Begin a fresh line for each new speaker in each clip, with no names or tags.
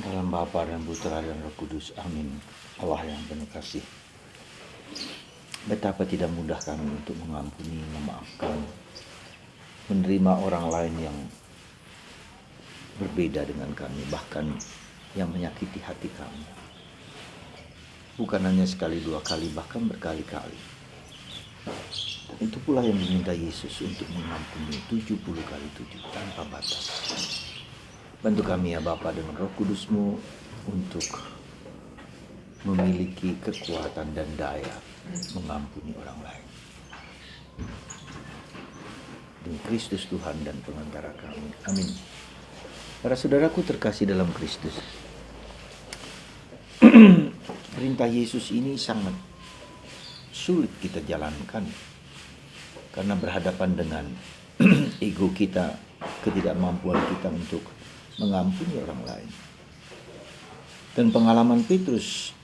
Dalam Bapa dan Putra dan Roh Kudus. Amin. Allah yang penuh kasih. Betapa tidak mudah kami untuk mengampuni, memaafkan, menerima orang lain yang berbeda dengan kami, bahkan yang menyakiti hati kami. Bukan hanya sekali, dua kali, bahkan berkali-kali. Itu pula yang diminta Yesus untuk mengampuni 70 kali 7 tanpa batas. Bantu kami ya Bapa dengan Roh Kudus-Mu untuk memiliki kekuatan dan daya mengampuni orang lain. Demi Kristus Tuhan dan pengantara kami. Amin. Para saudaraku terkasih dalam Kristus. Perintah Yesus ini sangat sulit kita jalankan karena berhadapan dengan ego kita, ketidakmampuan kita untuk mengampuni orang lain. Dan pengalaman Petrus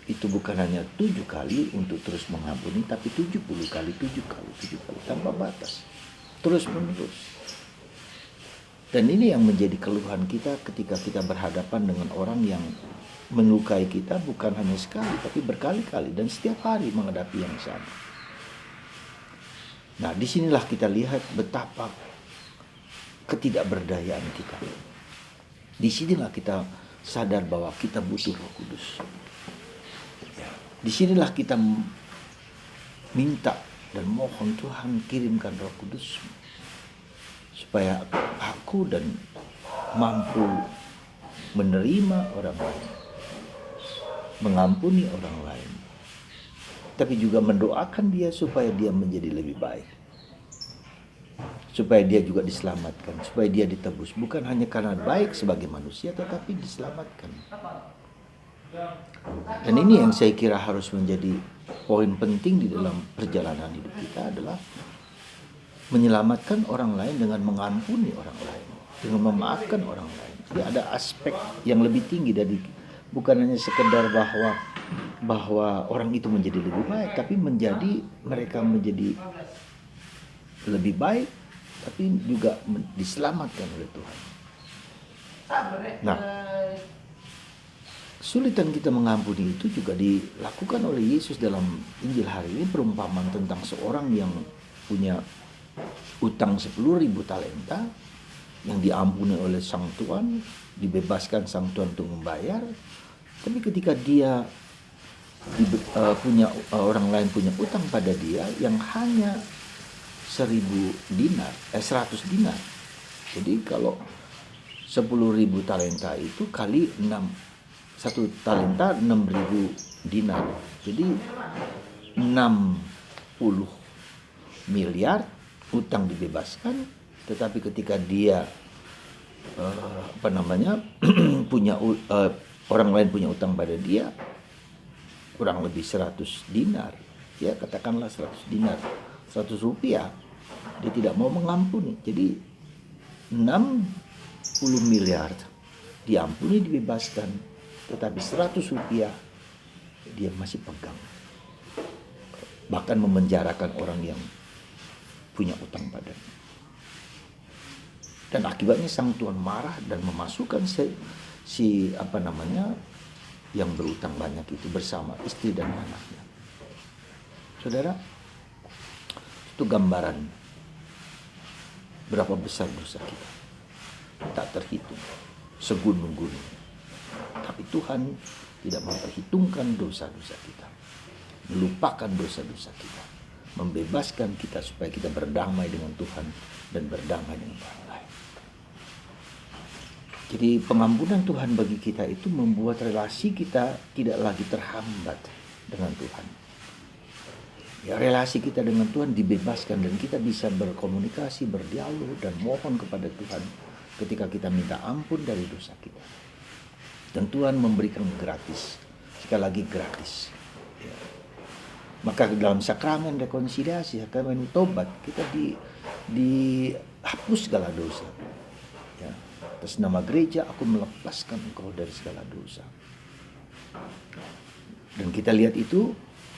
itu bukan hanya 7 kali untuk terus mengampuni, tapi 70 kali, 7 kali, 7 kali tanpa batas, terus menerus. Dan ini yang menjadi keluhan kita ketika kita berhadapan dengan orang yang melukai kita, bukan hanya sekali tapi berkali-kali dan setiap hari menghadapi yang sama. Nah, disinilah kita lihat betapa ketidakberdayaan kita. Disinilah kita sadar bahwa kita butuh Roh Kudus. Disinilah kita minta dan mohon Tuhan kirimkan Roh Kudus supaya aku dan mampu menerima orang lain, mengampuni orang lain, tapi juga mendoakan dia supaya dia menjadi lebih baik, supaya dia juga diselamatkan, supaya dia ditebus, bukan hanya karena baik sebagai manusia tetapi diselamatkan. Dan ini yang saya kira harus menjadi poin penting di dalam perjalanan hidup kita adalah menyelamatkan orang lain dengan mengampuni orang lain, dengan memaafkan orang lain. Jadi ada aspek yang lebih tinggi dari bukan hanya sekedar bahwa orang itu menjadi lebih baik, tapi mereka menjadi lebih baik, tapi juga diselamatkan oleh Tuhan. Nah, kesulitan kita mengampuni itu juga dilakukan oleh Yesus dalam Injil hari ini. Perumpamaan tentang seorang yang punya utang 10.000 talenta yang diampuni oleh sang tuan, dibebaskan sang tuan untuk membayar. Tapi ketika dia orang lain punya utang pada dia yang hanya 100 dinar. Jadi kalau 10.000 talenta itu kali 6, satu talenta 6.000 dinar. Jadi 60 miliar utang dibebaskan, tetapi ketika dia punya orang lain punya utang pada dia kurang lebih 100 dinar, ya katakanlah 100 dinar, 100 rupiah, dia tidak mau mengampuni. Jadi 60 miliar diampuni, dibebaskan, tetapi 100 rupiah dia masih pegang, bahkan memenjarakan orang yang punya utang padanya. Dan akibatnya sang tuan marah dan memasukkan yang berutang banyak itu bersama istri dan anaknya. Saudara, itu gambaran berapa besar dosa kita. Tak terhitung, segunung-gunung. Tapi Tuhan tidak memperhitungkan dosa-dosa kita, melupakan dosa-dosa kita, membebaskan kita supaya kita berdamai dengan Tuhan dan berdamai dengan orang lain. Jadi pengampunan Tuhan bagi kita itu membuat relasi kita tidak lagi terhambat dengan Tuhan. Ya, relasi kita dengan Tuhan dibebaskan dan kita bisa berkomunikasi, berdialog dan mohon kepada Tuhan ketika kita minta ampun dari dosa kita. Dan Tuhan memberikan gratis, sekali lagi gratis. Ya. Maka dalam sakramen rekonsiliasi, sakramen tobat, kita dihapus segala dosa. Ya. Atas nama gereja aku melepaskan engkau dari segala dosa. Dan kita lihat itu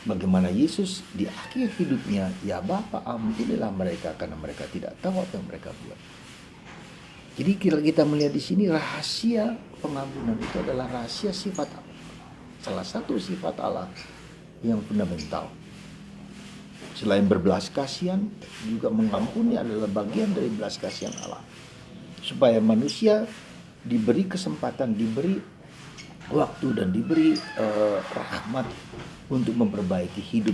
bagaimana Yesus di akhir hidupnya, ya Bapa ampunilah mereka karena mereka tidak tahu apa yang mereka buat. Jadi kita melihat di sini rahasia pengampunan itu adalah rahasia sifat Allah. Salah satu sifat Allah yang fundamental. Selain berbelas kasihan, juga mengampuni adalah bagian dari belas kasihan Allah. Supaya manusia diberi kesempatan, diberi waktu dan diberi rahmat untuk memperbaiki hidup.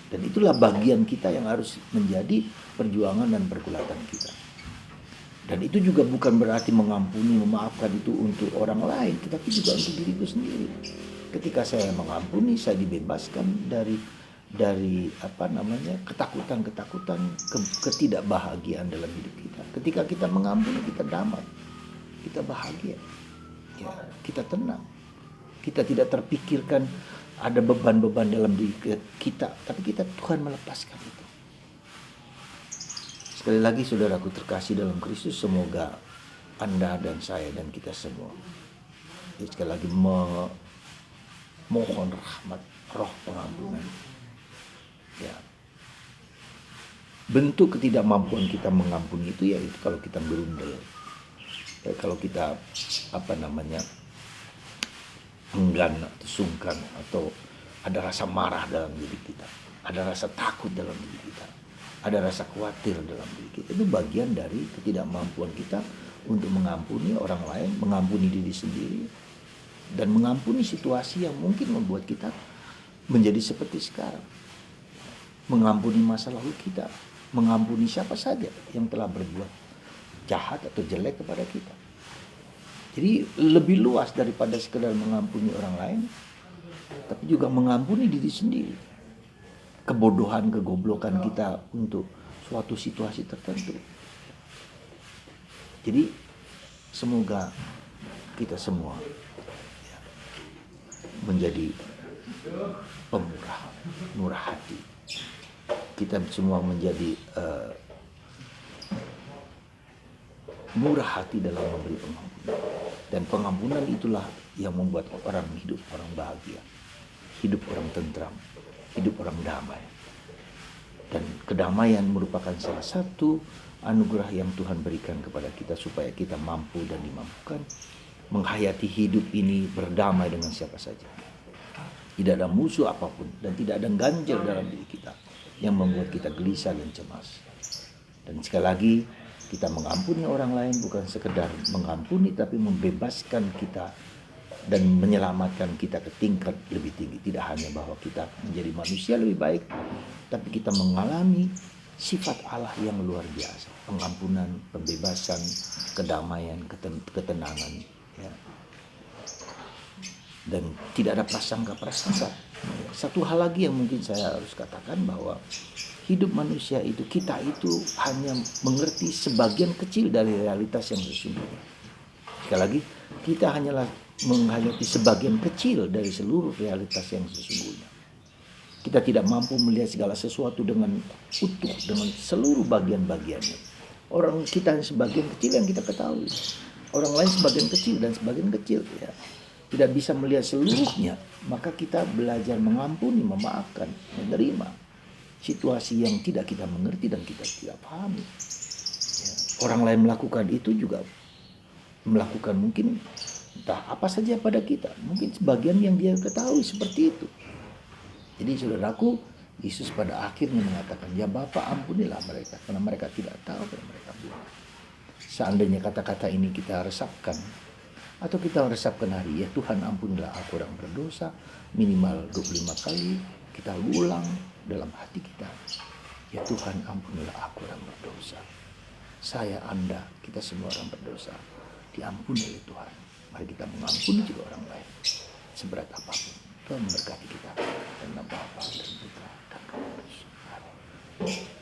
Dan itulah bagian kita yang harus menjadi perjuangan dan pergulatan kita. Dan itu juga bukan berarti mengampuni, memaafkan itu untuk orang lain, tetapi juga untuk diriku sendiri. Ketika saya mengampuni, saya dibebaskan dari ketakutan-ketakutan, ketidakbahagiaan dalam hidup kita. Ketika kita mengampuni, kita damai, kita bahagia, ya, kita tenang. Kita tidak terpikirkan ada beban-beban dalam diri kita, tapi Tuhan melepaskan itu. Sekali lagi saudaraku terkasih dalam Kristus, semoga Anda dan saya dan kita semua, sekali lagi mohon rahmat, roh pengampunan. Ya. Bentuk ketidakmampuan kita mengampuni itu yaitu kalau kita berundel. Ya, kalau kita enggan atau sungkan, atau ada rasa marah dalam diri kita, ada rasa takut dalam diri kita, ada rasa khawatir dalam diri kita. Itu bagian dari ketidakmampuan kita untuk mengampuni orang lain, mengampuni diri sendiri, dan mengampuni situasi yang mungkin membuat kita menjadi seperti sekarang. Mengampuni masa lalu kita, mengampuni siapa saja yang telah berbuat jahat atau jelek kepada kita. Jadi lebih luas daripada sekedar mengampuni orang lain, tapi juga mengampuni diri sendiri. Kebodohan, kegoblokan kita untuk suatu situasi tertentu. Jadi semoga kita semua menjadi pemurah, murah hati. Kita semua menjadi murah hati dalam memberi pengampunan. Dan pengampunan itulah yang membuat orang hidup, orang bahagia, hidup orang tentram, hidup orang damai. Dan kedamaian merupakan salah satu anugerah yang Tuhan berikan kepada kita supaya kita mampu dan dimampukan menghayati hidup ini berdamai dengan siapa saja. Tidak ada musuh apapun dan tidak ada ganjil dalam diri kita yang membuat kita gelisah dan cemas. Dan sekali lagi, kita mengampuni orang lain bukan sekedar mengampuni, tapi membebaskan kita dan menyelamatkan kita ke tingkat lebih tinggi. Tidak hanya bahwa kita menjadi manusia lebih baik, tapi kita mengalami sifat Allah yang luar biasa. Pengampunan, pembebasan, kedamaian, ketenangan. Ya. Dan tidak ada prasangka-prasangka. Satu hal lagi yang mungkin saya harus katakan, bahwa hidup manusia itu, kita itu hanya mengerti sebagian kecil dari realitas yang sesungguhnya. Sekali lagi, kita hanyalah menghayati sebagian kecil dari seluruh realitas yang sesungguhnya. Kita tidak mampu melihat segala sesuatu dengan utuh, dengan seluruh bagian-bagiannya. Orang kita hanya sebagian kecil yang kita ketahui. Orang lain sebagian kecil dan sebagian kecil. Ya. Tidak bisa melihat seluruhnya. Maka kita belajar mengampuni, memaafkan, menerima situasi yang tidak kita mengerti dan kita tidak pahami. Ya. Orang lain melakukan itu juga melakukan mungkin entah apa saja pada kita. Mungkin sebagian yang dia ketahui seperti itu. Jadi saudaraku, Yesus pada akhirnya mengatakan, ya Bapa ampunilah mereka, karena mereka tidak tahu apa yang mereka buat. Seandainya kata-kata ini kita resapkan, atau kita resapkan hari, ya Tuhan ampunilah aku orang berdosa, minimal 25 kali kita ulang dalam hati kita. Ya Tuhan ampunilah aku orang berdosa. Saya, Anda, kita semua orang berdosa. Diampuni oleh Tuhan. Mari kita mengampuni juga orang lain. Seberat apapun. Tuhan memberkati kita. Dan Bapa dan Putra dan Roh Kudus. Amin.